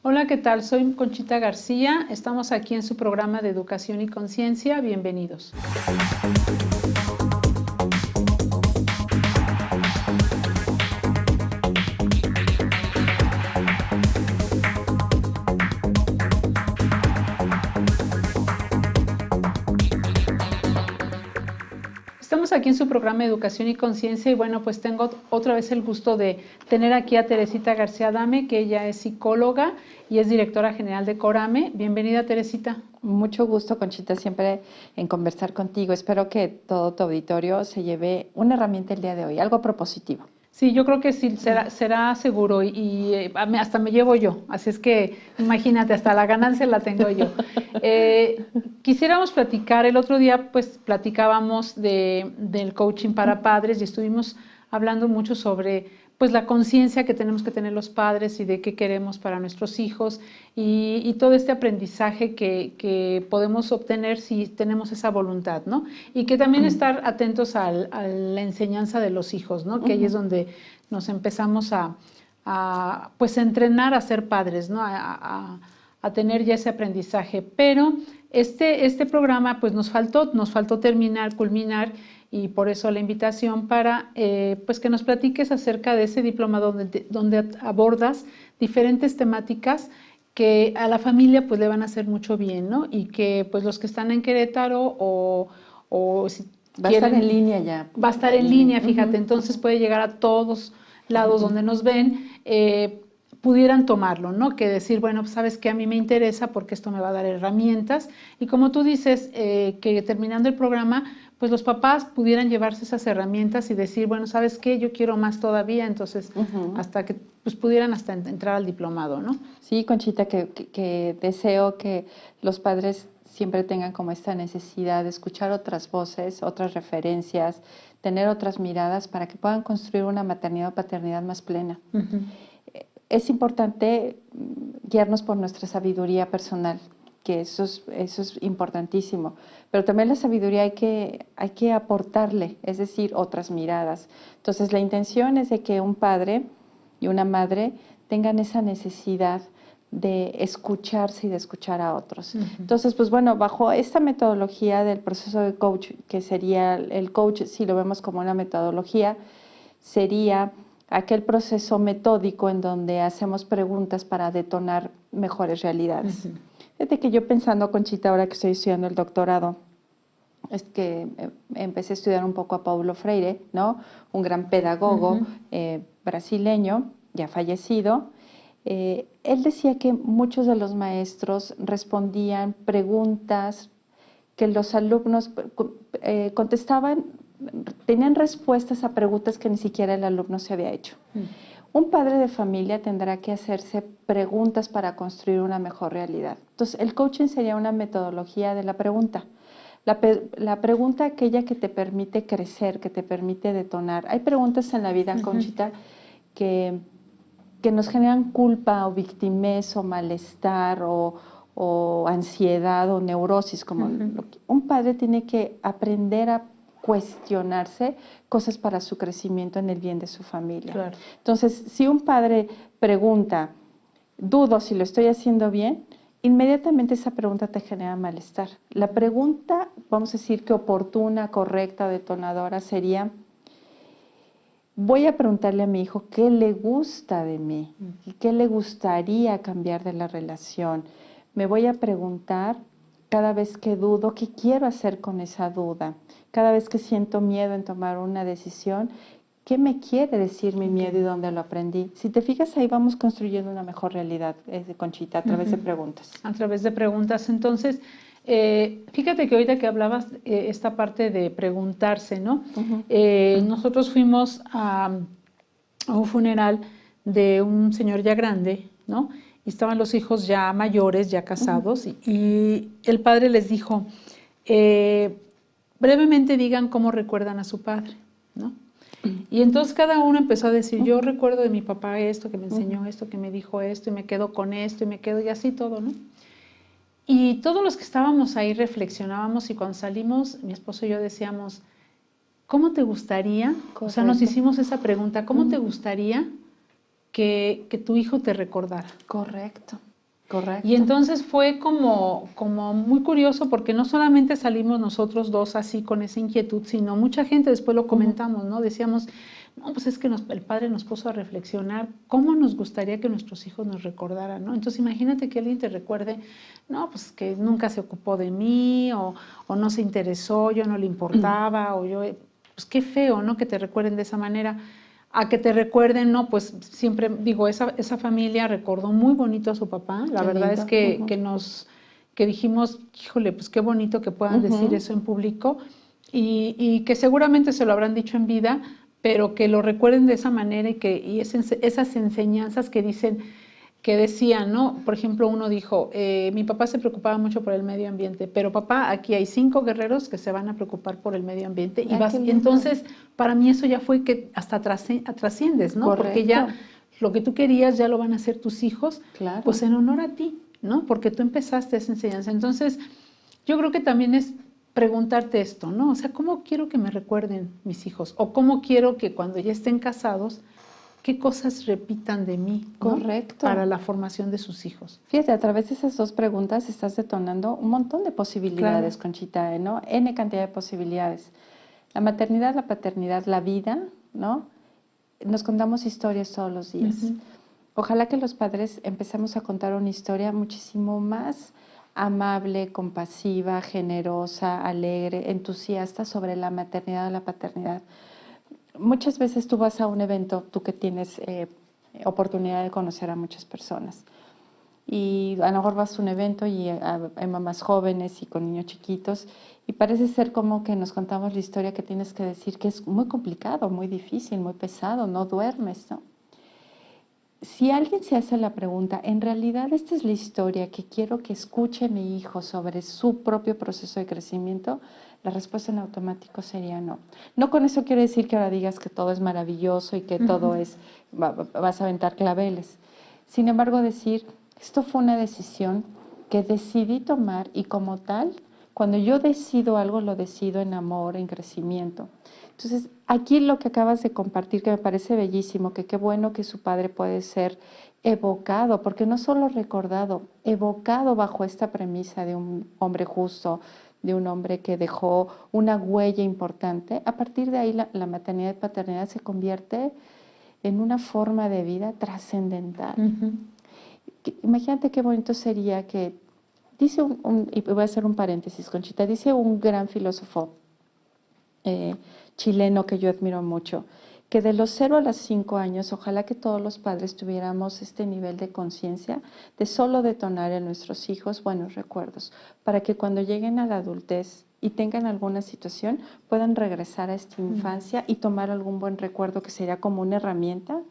Hola, ¿qué tal? Soy Conchita García. Estamos aquí en su programa de Educación y Conciencia. Bienvenidos. Estamos aquí en su programa de Educación y Conciencia y bueno, pues tengo otra vez el gusto de tener aquí a Teresita García Adame, que ella es psicóloga y es directora general de Corame. Bienvenida, Teresita. Mucho gusto, Conchita, siempre en conversar contigo. Espero que todo tu auditorio se lleve una herramienta el día de hoy, algo propositivo. Sí, yo creo que sí, será seguro y hasta me llevo yo, así es que imagínate, hasta la ganancia la tengo yo. Quisiéramos platicar, el otro día pues platicábamos del coaching para padres y estuvimos hablando mucho sobre pues la conciencia que tenemos que tener los padres y de qué queremos para nuestros hijos y todo este aprendizaje que podemos obtener si tenemos esa voluntad, ¿no? Y que también estar atentos a la enseñanza de los hijos, ¿no? Que ahí es donde nos empezamos a pues entrenar a ser padres, ¿no? A tener ya ese aprendizaje. Pero este programa pues nos faltó terminar, culminar, y por eso la invitación para pues que nos platiques acerca de ese diplomado donde abordas diferentes temáticas que a la familia pues le van a hacer mucho bien, ¿no? Y que pues los que están en Querétaro o si va quieren, a estar en línea ya. Va a estar en línea, fíjate, entonces puede llegar a todos lados donde nos ven, pudieran tomarlo, ¿no? Que decir, bueno, pues sabes que a mí me interesa porque esto me va a dar herramientas. Y como tú dices, que terminando el programa, pues los papás pudieran llevarse esas herramientas y decir, bueno, ¿sabes qué? Yo quiero más todavía, entonces hasta que pues pudieran hasta entrar al diplomado, ¿no? Sí, Conchita, que deseo que los padres siempre tengan como esta necesidad de escuchar otras voces, otras referencias, tener otras miradas para que puedan construir una maternidad o paternidad más plena. Es importante guiarnos por nuestra sabiduría personal, que eso es importantísimo, pero también la sabiduría hay que aportarle, es decir, otras miradas. Entonces la intención es de que un padre y una madre tengan esa necesidad de escucharse y de escuchar a otros. Entonces, pues bueno, bajo esta metodología del proceso de coach, que sería el coach, si lo vemos como una metodología, sería aquel proceso metódico en donde hacemos preguntas para detonar mejores realidades. Desde que yo pensando, Conchita, ahora que estoy estudiando el doctorado, es que empecé a estudiar un poco a Paulo Freire, ¿no? Un gran pedagogo brasileño, ya fallecido. Él decía que muchos de los maestros respondían preguntas que los alumnos contestaban, tenían respuestas a preguntas que ni siquiera el alumno se había hecho. Un padre de familia tendrá que hacerse preguntas para construir una mejor realidad. Entonces, el coaching sería una metodología de la pregunta. La pregunta aquella que te permite crecer, que te permite detonar. Hay preguntas en la vida, Conchita, que nos generan culpa o victimez o malestar o ansiedad o neurosis. Como un padre tiene que aprender a cuestionarse cosas para su crecimiento en el bien de su familia. Claro. Entonces, si un padre pregunta, dudo si lo estoy haciendo bien, inmediatamente esa pregunta te genera malestar. La pregunta, vamos a decir que oportuna, correcta, detonadora sería, voy a preguntarle a mi hijo qué le gusta de mí, qué le gustaría cambiar de la relación. Me voy a preguntar cada vez que dudo, ¿qué quiero hacer con esa duda? Cada vez que siento miedo en tomar una decisión, ¿qué me quiere decir mi miedo y dónde lo aprendí? Si te fijas, ahí vamos construyendo una mejor realidad, Conchita, a través de preguntas. A través de preguntas. Entonces, fíjate que ahorita que hablabas esta parte de preguntarse, ¿no? Nosotros fuimos a un funeral de un señor ya grande, ¿no? Y estaban los hijos ya mayores, ya casados, y el padre les dijo, brevemente digan cómo recuerdan a su padre, ¿no? Y entonces cada uno empezó a decir, yo recuerdo de mi papá esto, que me enseñó esto, que me dijo esto, y me quedo con esto, y me quedo, y así todo, ¿no? Y todos los que estábamos ahí reflexionábamos, y cuando salimos, mi esposo y yo decíamos, ¿cómo te gustaría? Correcto. O sea, nos hicimos esa pregunta, ¿cómo te gustaría que tu hijo te recordara? Correcto. Correcto. Y entonces fue como muy curioso porque no solamente salimos nosotros dos así con esa inquietud, sino mucha gente después lo comentamos, ¿no? Decíamos, no, pues es que el padre nos puso a reflexionar cómo nos gustaría que nuestros hijos nos recordaran, ¿no? Entonces imagínate que alguien te recuerde, no, pues que nunca se ocupó de mí o no se interesó, yo no le importaba o yo, pues qué feo, ¿no? Que te recuerden de esa manera. A que te recuerden, no, pues siempre digo, esa familia recordó muy bonito a su papá. La verdad es que dijimos, híjole, pues qué bonito que puedan decir eso en público y que seguramente se lo habrán dicho en vida, pero que lo recuerden de esa manera y esas enseñanzas que decían, ¿no? Por ejemplo, uno dijo, mi papá se preocupaba mucho por el medio ambiente, pero papá, aquí hay 5 guerreros que se van a preocupar por el medio ambiente. Y entonces, para mí eso ya fue que hasta trasciendes, ¿no? Correcto. Porque ya lo que tú querías ya lo van a hacer tus hijos, claro. Pues en honor a ti, ¿no? Porque tú empezaste esa enseñanza. Entonces, yo creo que también es preguntarte esto, ¿no? O sea, ¿cómo quiero que me recuerden mis hijos? O ¿cómo quiero que cuando ya estén casados, qué cosas repitan de mí, ¿no? Correcto. Para la formación de sus hijos? Fíjate, a través de esas 2 preguntas estás detonando un montón de posibilidades, claro. Conchita, ¿no? N cantidad de posibilidades. La maternidad, la paternidad, la vida, ¿no? Nos contamos historias todos los días. Ojalá que los padres empecemos a contar una historia muchísimo más amable, compasiva, generosa, alegre, entusiasta sobre la maternidad o la paternidad. Muchas veces tú vas a un evento, tú que tienes oportunidad de conocer a muchas personas, y a lo mejor vas a un evento y hay mamás jóvenes y con niños chiquitos, y parece ser como que nos contamos la historia que tienes que decir, que es muy complicado, muy difícil, muy pesado, no duermes, ¿no? Si alguien se hace la pregunta, ¿en realidad esta es la historia que quiero que escuche mi hijo sobre su propio proceso de crecimiento? La respuesta en automático sería no. No con eso quiero decir que ahora digas que todo es maravilloso y que todo es, vas a aventar claveles. Sin embargo, decir, esto fue una decisión que decidí tomar y como tal, cuando yo decido algo, lo decido en amor, en crecimiento. Entonces, aquí lo que acabas de compartir, que me parece bellísimo, que qué bueno que su padre puede ser evocado, porque no solo recordado, evocado bajo esta premisa de un hombre justo, de un hombre que dejó una huella importante. A partir de ahí la maternidad y paternidad se convierte en una forma de vida trascendental. Imagínate qué bonito sería que, dice y voy a hacer un paréntesis, Conchita, dice un gran filósofo chileno que yo admiro mucho, que de los 0 a los 5 años, ojalá que todos los padres tuviéramos este nivel de conciencia de solo detonar en nuestros hijos buenos recuerdos, para que cuando lleguen a la adultez y tengan alguna situación, puedan regresar a esta infancia y tomar algún buen recuerdo que sería como una herramienta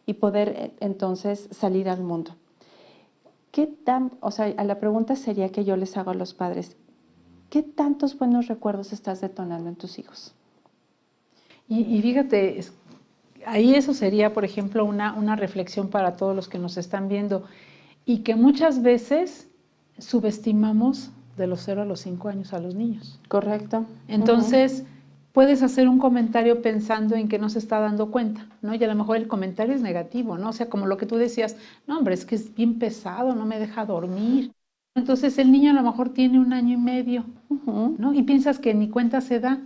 y poder entonces salir al mundo. A la pregunta sería que yo les hago a los padres, ¿qué tantos buenos recuerdos estás detonando en tus hijos? Y fíjate, ahí eso sería, por ejemplo, una reflexión para todos los que nos están viendo y que muchas veces subestimamos de los 0 a los 5 años a los niños. Correcto. Entonces, puedes hacer un comentario pensando en que no se está dando cuenta, ¿no? Y a lo mejor el comentario es negativo, ¿no? O sea, como lo que tú decías, no, hombre, es que es bien pesado, no me deja dormir. Entonces, el niño a lo mejor tiene 1 año y medio, ¿no? Y piensas que ni cuenta se da,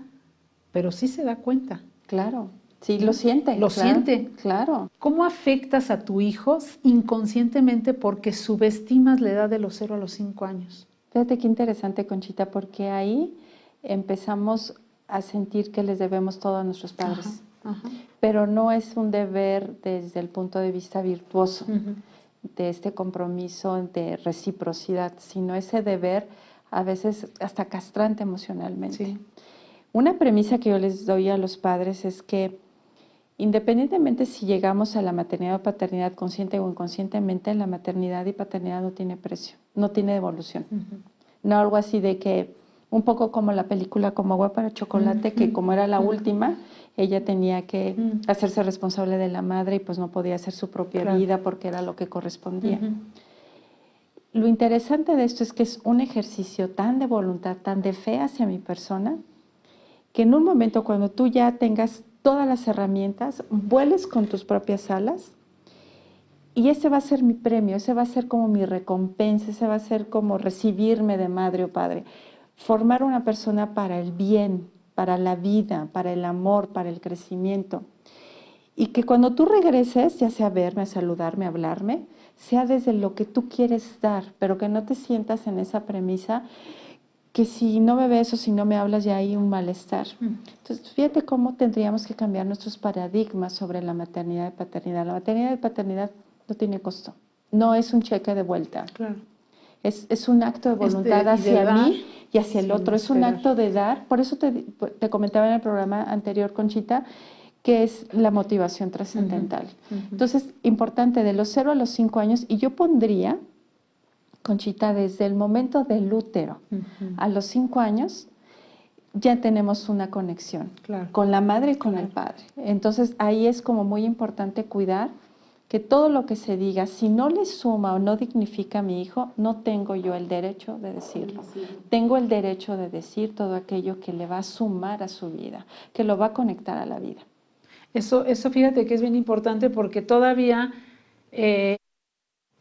pero sí se da cuenta. Claro, sí, lo siente. Lo siente. Claro. ¿Cómo afectas a tu hijo inconscientemente porque subestimas la edad de los 0 a los 5 años? Fíjate qué interesante, Conchita, porque ahí empezamos a sentir que les debemos todo a nuestros padres. Pero no es un deber desde el punto de vista virtuoso, de este compromiso de reciprocidad, sino ese deber a veces hasta castrante emocionalmente. Sí. Una premisa que yo les doy a los padres es que independientemente si llegamos a la maternidad o paternidad consciente o inconscientemente, la maternidad y paternidad no tiene precio, no tiene devolución. No algo así de que, un poco como la película Como agua para chocolate, que como era la última, ella tenía que hacerse responsable de la madre y pues no podía hacer su propia vida porque era lo que correspondía. Lo interesante de esto es que es un ejercicio tan de voluntad, tan de fe hacia mi persona, que en un momento cuando tú ya tengas todas las herramientas, vueles con tus propias alas Y ese va a ser mi premio, ese va a ser como mi recompensa, ese va a ser como recibirme de madre o padre. Formar una persona para el bien, para la vida, para el amor, para el crecimiento. Y que cuando tú regreses, ya sea a verme, a saludarme, a hablarme, sea desde lo que tú quieres dar, pero que no te sientas en esa premisa que si no me ves o si no me hablas ya hay un malestar. Entonces, fíjate cómo tendríamos que cambiar nuestros paradigmas sobre la maternidad y paternidad. La maternidad y paternidad no tiene costo, no es un cheque de vuelta. Claro. Es un acto de voluntad hacia mí y hacia el otro, es un acto de dar. Por eso te comentaba en el programa anterior, Conchita, que es la motivación trascendental. Entonces, importante, de los 0 a los 5 años, y yo pondría, Conchita, desde el momento del útero a los 5 años, ya tenemos una conexión con la madre y con el padre. Entonces, ahí es como muy importante cuidar que todo lo que se diga, si no le suma o no dignifica a mi hijo, no tengo yo el derecho de decirlo. Tengo el derecho de decir todo aquello que le va a sumar a su vida, que lo va a conectar a la vida. Eso fíjate que es bien importante porque todavía,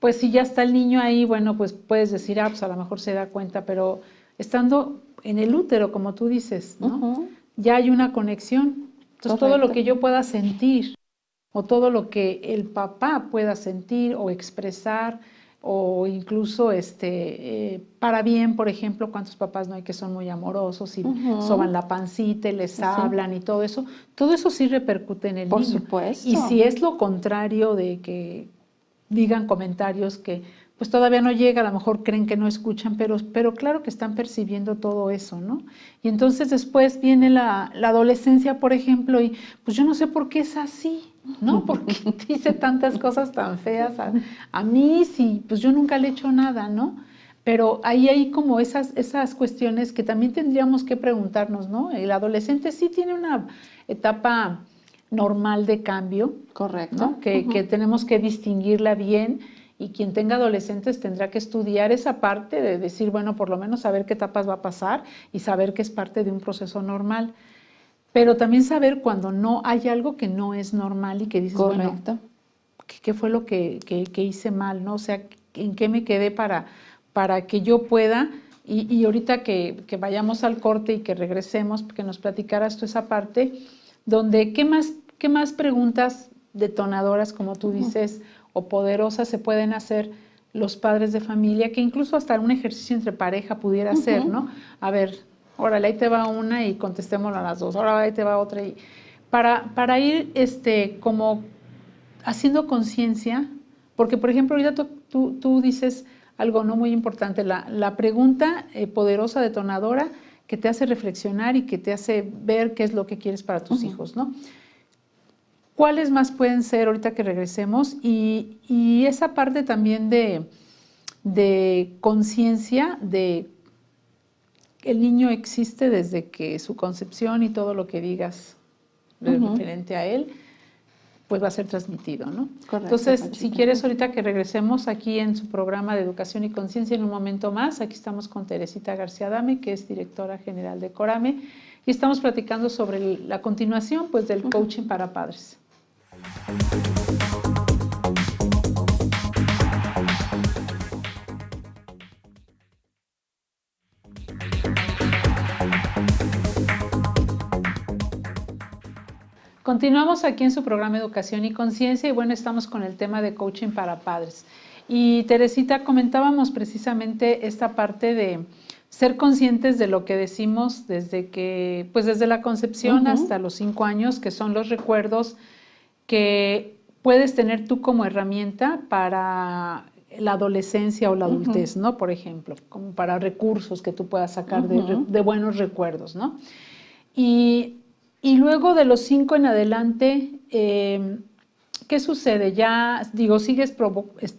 pues si ya está el niño ahí, bueno, pues puedes decir, pues a lo mejor se da cuenta, pero estando en el útero, como tú dices, ¿no? Ya hay una conexión. Entonces, todo lo que yo pueda sentir o todo lo que el papá pueda sentir o expresar o incluso para bien, por ejemplo, cuántos papás no hay que son muy amorosos y soban la pancita y les hablan y todo eso sí repercute en el niño. Por supuesto. Y si es lo contrario de que digan comentarios que pues todavía no llega, a lo mejor creen que no escuchan, pero claro que están percibiendo todo eso, ¿no? Y entonces después viene la adolescencia, por ejemplo, y pues yo no sé por qué es así, ¿no? Porque dice tantas cosas tan feas a mí, sí, pues yo nunca le he hecho nada, ¿no? Pero ahí hay como esas cuestiones que también tendríamos que preguntarnos, ¿no? El adolescente sí tiene una etapa normal de cambio. Correcto. ¿No? Que tenemos que distinguirla bien y quien tenga adolescentes tendrá que estudiar esa parte de decir, bueno, por lo menos saber qué etapas va a pasar y saber que es parte de un proceso normal. Pero también saber cuando no hay algo que no es normal y que dices, bueno, ¿qué fue lo que hice mal? ¿No? O sea, ¿en qué me quedé para que yo pueda? Y ahorita que vayamos al corte y que regresemos, que nos platicaras tú esa parte, donde, ¿qué más preguntas detonadoras, como tú dices, o poderosas se pueden hacer los padres de familia, que incluso hasta un ejercicio entre pareja pudiera ser, ¿no? A ver, órale, ahí te va una y contestémoslo a las dos, órale, ahí te va otra. Y para ir como haciendo conciencia, porque por ejemplo ahorita tú dices algo no muy importante, la pregunta poderosa, detonadora, que te hace reflexionar y que te hace ver qué es lo que quieres para tus hijos, ¿no? ¿Cuáles más pueden ser ahorita que regresemos? Y esa parte también de conciencia de el niño existe desde que su concepción y todo lo que digas referente a él, pues va a ser transmitido, ¿no? Correcto, entonces, Conchita, si quieres ahorita que regresemos aquí en su programa de Educación y Conciencia en un momento más, aquí estamos con Teresita García Adame, que es directora general de Corame, y estamos platicando sobre la continuación pues, del coaching para padres. Continuamos aquí en su programa Educación y Conciencia y bueno, estamos con el tema de coaching para padres. Y Teresita, comentábamos precisamente esta parte de ser conscientes de lo que decimos desde la concepción hasta los 5 años, que son los recuerdos que puedes tener tú como herramienta para la adolescencia o la adultez, ¿no? Por ejemplo, como para recursos que tú puedas sacar de buenos recuerdos, ¿no? Y luego de los 5 en adelante, ¿qué sucede? Ya, digo, sigues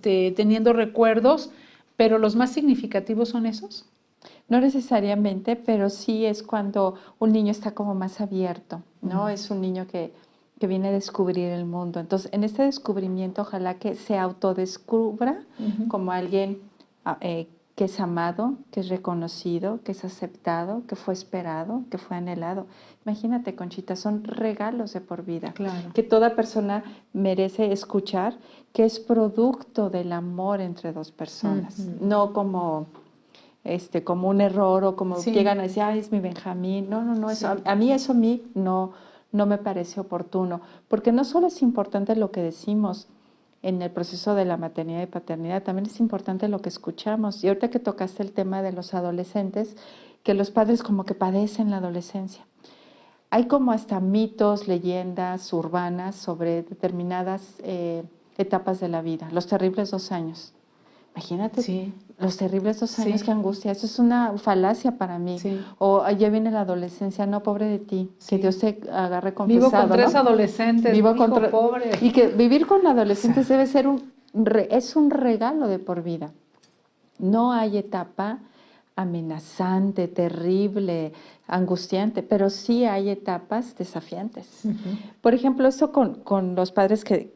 teniendo recuerdos, pero los más significativos son esos. No necesariamente, pero sí es cuando un niño está como más abierto, ¿no? Es un niño que viene a descubrir el mundo. Entonces, en este descubrimiento, ojalá que se autodescubra como alguien que es amado, que es reconocido, que es aceptado, que fue esperado, que fue anhelado. Imagínate, Conchita, son regalos de por vida, Claro. que toda persona merece escuchar, que es producto del amor entre dos personas, no como un error o como Sí. llegan a decir, ay, es mi Benjamín. No, Sí. eso, a mí eso no me parece oportuno, porque no solo es importante lo que decimos en el proceso de la maternidad y paternidad, también es importante lo que escuchamos. Y ahorita que tocaste el tema de los adolescentes, que los padres como que padecen la adolescencia. Hay como hasta mitos, leyendas urbanas sobre determinadas etapas de la vida, los terribles 2 años. Imagínate, Sí. los terribles 2 años, Sí. qué angustia. Eso es una falacia para mí. Sí. O ya viene la adolescencia, no, pobre de ti, Sí. que Dios te agarre confesado, Vivo con 3 ¿no? adolescentes, Vivo hijo, con pobre. Y que vivir con adolescentes O sea, debe ser es un regalo de por vida. No hay etapa amenazante, terrible, angustiante, pero sí hay etapas desafiantes. Por ejemplo, eso con los padres que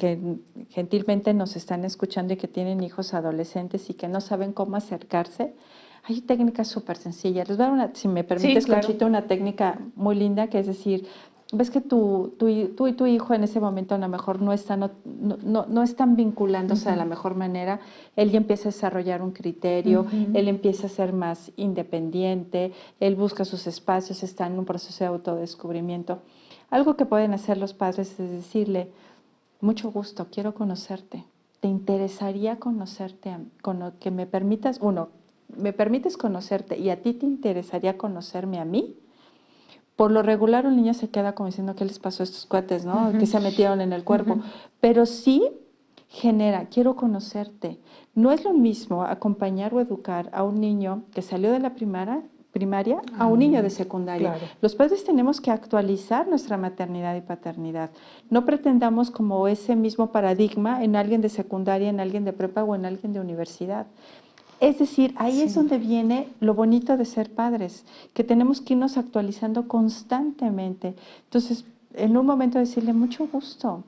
gentilmente nos están escuchando y que tienen hijos adolescentes y que no saben cómo acercarse, hay técnicas súper sencillas. Les voy a dar si me permites, Sí, claro. Conchita, una técnica muy linda, que es decir, ves que tú y tu hijo en ese momento a lo mejor no están vinculándose de la mejor manera. Él ya empieza a desarrollar un criterio, él empieza a ser más independiente, él busca sus espacios, está en un proceso de autodescubrimiento. Algo que pueden hacer los padres es decirle, mucho gusto, quiero conocerte. ¿Te interesaría conocerte? Que me permitas, me permites conocerte y a ti te interesaría conocerme a mí. Por lo regular un niño se queda como diciendo, ¿qué les pasó a estos cuates, no? Que se metieron en el cuerpo. Pero sí genera, quiero conocerte. No es lo mismo acompañar o educar a un niño que salió de la primaria a un niño de secundaria. Claro. Los padres tenemos que actualizar nuestra maternidad y paternidad. No pretendamos como ese mismo paradigma en alguien de secundaria, en alguien de prepa o en alguien de universidad. Es decir, ahí es donde viene lo bonito de ser padres, que tenemos que irnos actualizando constantemente. Entonces, en un momento decirle, mucho gusto,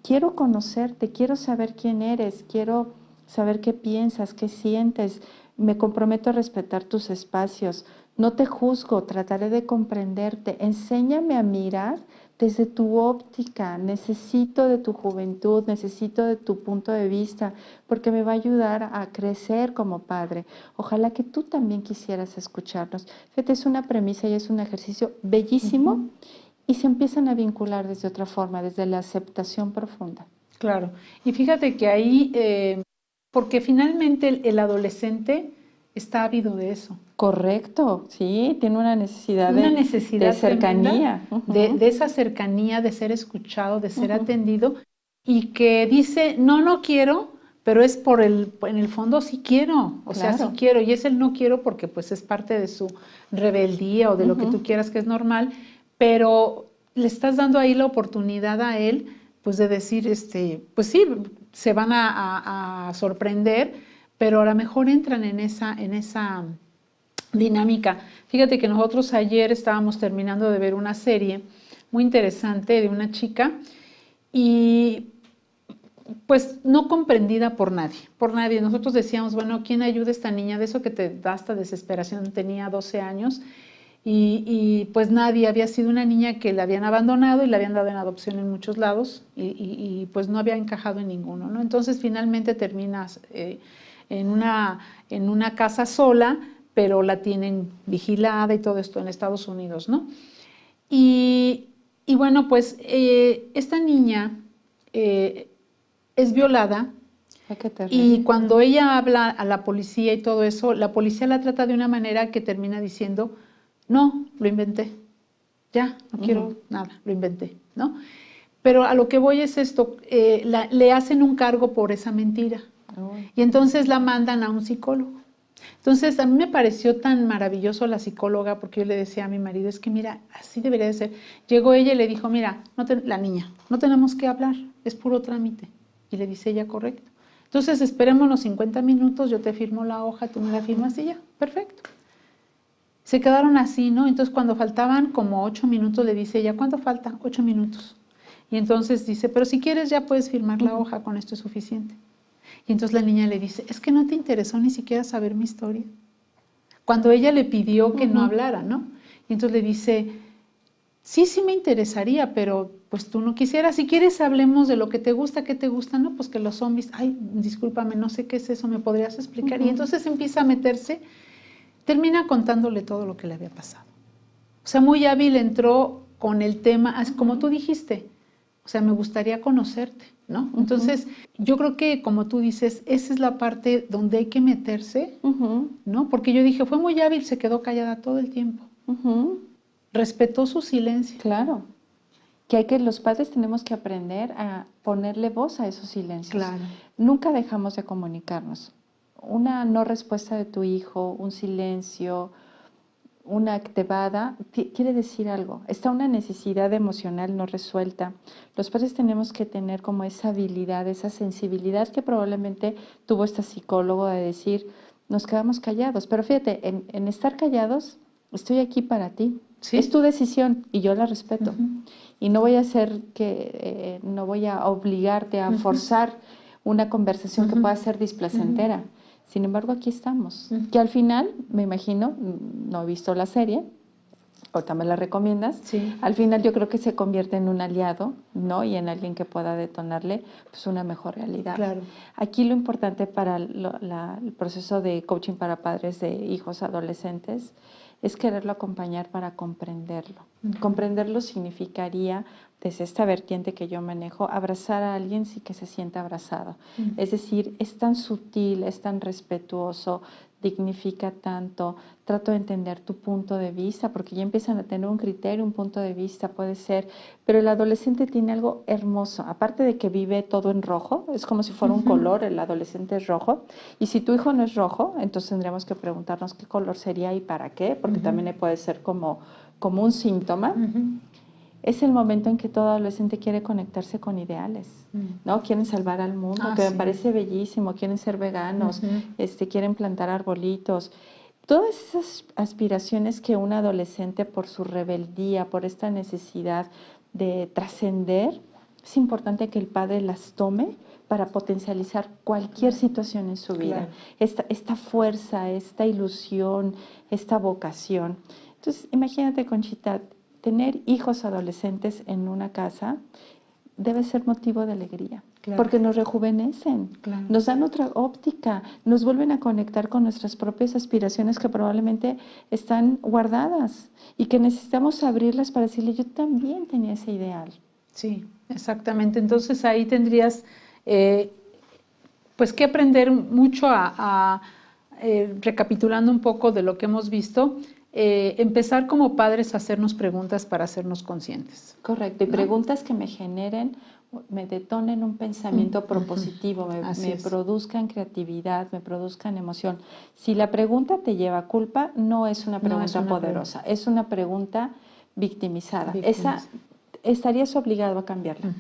quiero conocerte, quiero saber quién eres, quiero saber qué piensas, qué sientes, me comprometo a respetar tus espacios, no te juzgo, trataré de comprenderte, enséñame a mirar desde tu óptica, necesito de tu juventud, necesito de tu punto de vista, porque me va a ayudar a crecer como padre. Ojalá que tú también quisieras escucharnos. Fíjate, es una premisa y es un ejercicio bellísimo y se empiezan a vincular desde otra forma, desde la aceptación profunda. Claro. Y fíjate que ahí, porque finalmente el adolescente está ávido de eso. Correcto, sí, tiene una necesidad de cercanía. De esa cercanía, de ser escuchado, de ser atendido, y que dice, no quiero, pero es en el fondo sí quiero, o sea, sí quiero, y es el no quiero porque pues es parte de su rebeldía o de lo que tú quieras, que es normal, pero le estás dando ahí la oportunidad a él, pues de decir, pues sí, se van a sorprender, pero a lo mejor entran en esa dinámica. Fíjate que nosotros ayer estábamos terminando de ver una serie muy interesante de una chica y pues no comprendida por nadie. Nosotros decíamos, bueno, ¿quién ayuda a esta niña? De eso que te da hasta desesperación, tenía 12 años y pues nadie, había sido una niña que la habían abandonado y la habían dado en adopción en muchos lados y pues no había encajado en ninguno, ¿no? Entonces finalmente terminas en una casa sola, pero la tienen vigilada y todo esto en Estados Unidos, ¿no? Y bueno, pues esta niña es violada y cuando ella habla a la policía y todo eso, la policía la trata de una manera que termina diciendo, no, lo inventé, ya, no quiero nada, lo inventé, ¿no? Pero a lo que voy es esto, le hacen un cargo por esa mentira y entonces la mandan a un psicólogo. Entonces, a mí me pareció tan maravilloso la psicóloga, porque yo le decía a mi marido, es que mira, así debería de ser. Llegó ella y le dijo, mira, la niña, no tenemos que hablar, es puro trámite. Y le dice ella, correcto. Entonces, esperemos los 50 minutos, yo te firmo la hoja, tú me la firmas y ya, perfecto. Se quedaron así, ¿no? Entonces, cuando faltaban como 8 minutos, le dice ella, ¿cuánto falta? 8 minutos. Y entonces dice, pero si quieres ya puedes firmar la hoja, con esto es suficiente. Y entonces la niña le dice, es que no te interesó ni siquiera saber mi historia. Cuando ella le pidió que no hablara, ¿no? Y entonces le dice, sí me interesaría, pero pues tú no quisieras. Si quieres hablemos de lo que te gusta, ¿qué te gusta? No, pues que los zombies, ay, discúlpame, no sé qué es eso, ¿me podrías explicar? Y entonces empieza a meterse, termina contándole todo lo que le había pasado. O sea, muy hábil entró con el tema, como tú dijiste, o sea, me gustaría conocerte, ¿no? Entonces, yo creo que, como tú dices, esa es la parte donde hay que meterse, ¿no? Porque yo dije, fue muy hábil, se quedó callada todo el tiempo. Respetó su silencio. Claro. Que los padres tenemos que aprender a ponerle voz a esos silencios. Claro. Nunca dejamos de comunicarnos. Una no respuesta de tu hijo, un silencio, una activada, quiere decir algo. Está una necesidad emocional no resuelta. Los padres tenemos que tener como esa habilidad, esa sensibilidad que probablemente tuvo esta psicólogo de decir, nos quedamos callados. Pero fíjate, en estar callados, estoy aquí para ti. ¿Sí? Es tu decisión y yo la respeto. Y no voy a hacer que, no voy a obligarte a forzar una conversación que pueda ser displacentera. Sin embargo, aquí estamos. Que al final, me imagino, no he visto la serie, ahorita me la recomiendas, al final yo creo que se convierte en un aliado, ¿no? Y en alguien que pueda detonarle pues, una mejor realidad. Claro. Aquí lo importante para el proceso de coaching para padres de hijos adolescentes es quererlo acompañar para comprenderlo. Comprenderlo significaría, desde esta vertiente que yo manejo, abrazar a alguien sí que se sienta abrazado. Es decir, es tan sutil, es tan respetuoso, dignifica tanto, trato de entender tu punto de vista, porque ya empiezan a tener un criterio, un punto de vista, puede ser, pero el adolescente tiene algo hermoso, aparte de que vive todo en rojo, es como si fuera un color, el adolescente es rojo, y si tu hijo no es rojo, entonces tendríamos que preguntarnos qué color sería y para qué, porque también puede ser como un síntoma. Es el momento en que todo adolescente quiere conectarse con ideales, ¿no? Quieren salvar al mundo, que me parece bellísimo, quieren ser veganos, quieren plantar arbolitos. Todas esas aspiraciones que un adolescente, por su rebeldía, por esta necesidad de trascender, es importante que el padre las tome para potencializar cualquier situación en su vida. Esta fuerza, esta ilusión, esta vocación. Entonces, imagínate, Conchita, tener hijos adolescentes en una casa debe ser motivo de alegría, porque nos rejuvenecen, nos dan otra óptica, nos vuelven a conectar con nuestras propias aspiraciones que probablemente están guardadas y que necesitamos abrirlas para decirle, yo también tenía ese ideal. Sí, exactamente. Entonces ahí tendrías pues que aprender mucho recapitulando un poco de lo que hemos visto, empezar como padres a hacernos preguntas para hacernos conscientes. Correcto, y preguntas que me generen, me detonen un pensamiento propositivo, me produzcan creatividad, me produzcan emoción. Si la pregunta te lleva a culpa, no es una pregunta poderosa, es una pregunta victimizada. Esa estarías obligado a cambiarla.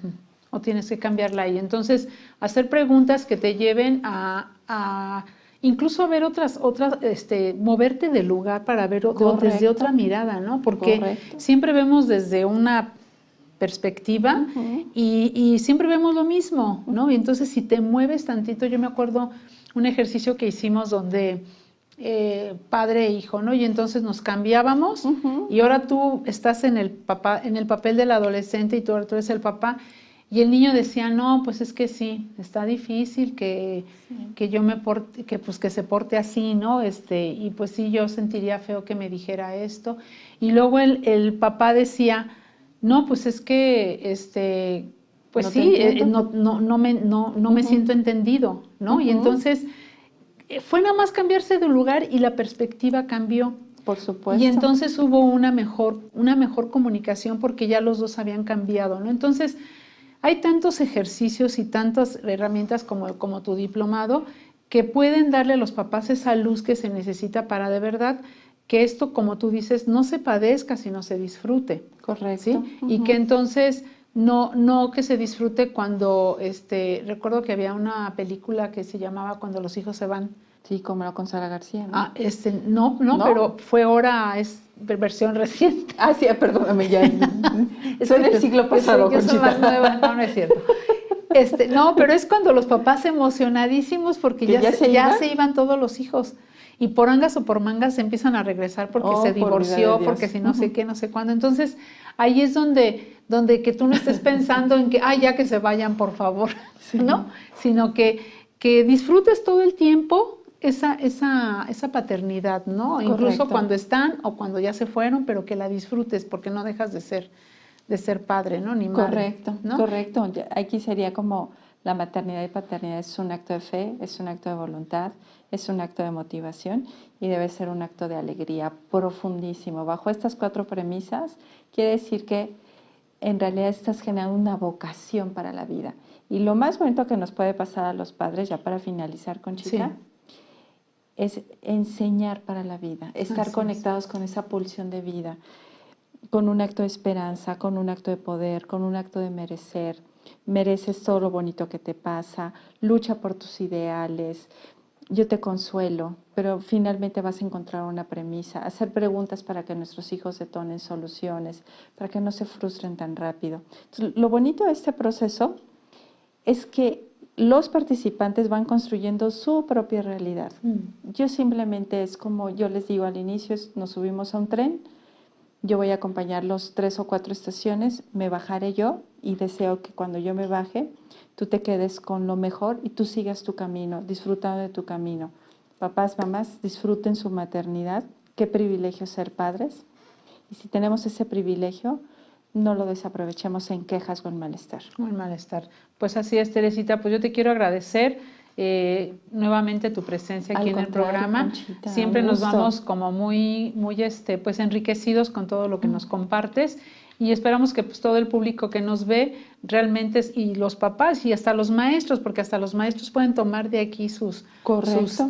O tienes que cambiarla ahí. Entonces, hacer preguntas que te lleven a incluso a ver otras moverte del lugar para ver desde otra mirada, ¿no? Porque siempre vemos desde una perspectiva y siempre vemos lo mismo, ¿no? Y entonces si te mueves tantito, yo me acuerdo un ejercicio que hicimos donde padre e hijo, ¿no? Y entonces nos cambiábamos y ahora tú estás en el papel del adolescente y tú eres el papá. Y el niño decía, no, pues es que sí, está difícil que yo me porte, que se porte así, ¿no? Y pues sí, yo sentiría feo que me dijera esto. Y luego el papá decía, no, pues es que, pues no sí, no me siento entendido, ¿no? Y entonces fue nada más cambiarse de lugar y la perspectiva cambió. Por supuesto. Y entonces hubo una mejor comunicación porque ya los dos habían cambiado, ¿no? Entonces, hay tantos ejercicios y tantas herramientas como tu diplomado que pueden darle a los papás esa luz que se necesita para de verdad que esto, como tú dices, no se padezca, sino se disfrute. Correcto. ¿Sí? Y que entonces no que se disfrute cuando, recuerdo que había una película que se llamaba Cuando los hijos se van. Sí, como con Sara García, ¿no? No, pero fue es versión reciente. Sí, perdóname, ya. Soy del siglo pasado, yo soy más nueva, no es cierto. No, pero es cuando los papás emocionadísimos porque ¿Que ya se iban todos los hijos. Y por angas o por mangas se empiezan a regresar porque se divorció, porque si no sé qué, no sé cuándo. Entonces, ahí es donde que tú no estés pensando en que, ya que se vayan, por favor, sí. ¿no? Sino que disfrutes todo el tiempo esa paternidad, ¿no? Correcto. Incluso cuando están o cuando ya se fueron, pero que la disfrutes porque no dejas de ser padre, ¿no? Ni madre. Correcto, ¿no? correcto. Aquí sería como la maternidad y paternidad es un acto de fe, es un acto de voluntad, es un acto de motivación y debe ser un acto de alegría profundísimo. Bajo estas 4 premisas, quiere decir que en realidad estás generando una vocación para la vida. Y lo más bonito que nos puede pasar a los padres, ya para finalizar, Conchita, es enseñar para la vida, estar conectados con esa pulsión de vida, con un acto de esperanza, con un acto de poder, con un acto de merecer. Mereces todo lo bonito que te pasa, lucha por tus ideales, yo te consuelo, pero finalmente vas a encontrar una premisa, hacer preguntas para que nuestros hijos detonen soluciones, para que no se frustren tan rápido. Entonces, lo bonito de este proceso es que los participantes van construyendo su propia realidad. Yo simplemente es como yo les digo al inicio, nos subimos a un tren, yo voy a acompañarlos 3 o 4 estaciones, me bajaré yo y deseo que cuando yo me baje, tú te quedes con lo mejor y tú sigas tu camino, disfrutando de tu camino. Papás, mamás, disfruten su maternidad. Qué privilegio ser padres. Y si tenemos ese privilegio, no lo desaprovechemos en quejas o en malestar. O en malestar. Pues así es, Teresita. Pues yo te quiero agradecer nuevamente tu presencia aquí en el programa. Conchita, siempre nos vamos como muy pues enriquecidos con todo lo que nos compartes y esperamos que pues todo el público que nos ve realmente y los papás y hasta los maestros, porque hasta los maestros pueden tomar de aquí sus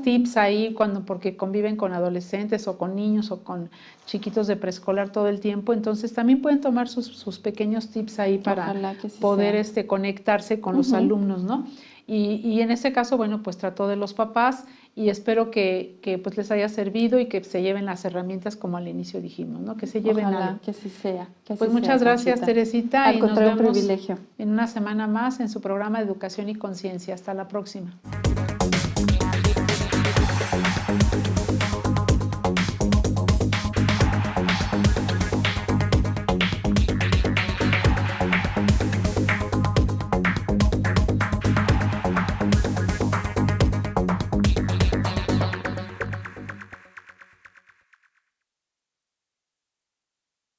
tips ahí porque conviven con adolescentes o con niños o con chiquitos de preescolar todo el tiempo, entonces también pueden tomar sus pequeños tips ahí para poder conectarse con los alumnos, ¿no? Y en ese caso, bueno, pues trató de los papás y espero que pues les haya servido y que se lleven las herramientas como al inicio dijimos, ¿no? Que se lleven algo. Que así sea. Pues muchas gracias, Teresita. Al contrario, un privilegio. En una semana más en su programa de Educación y Conciencia. Hasta la próxima.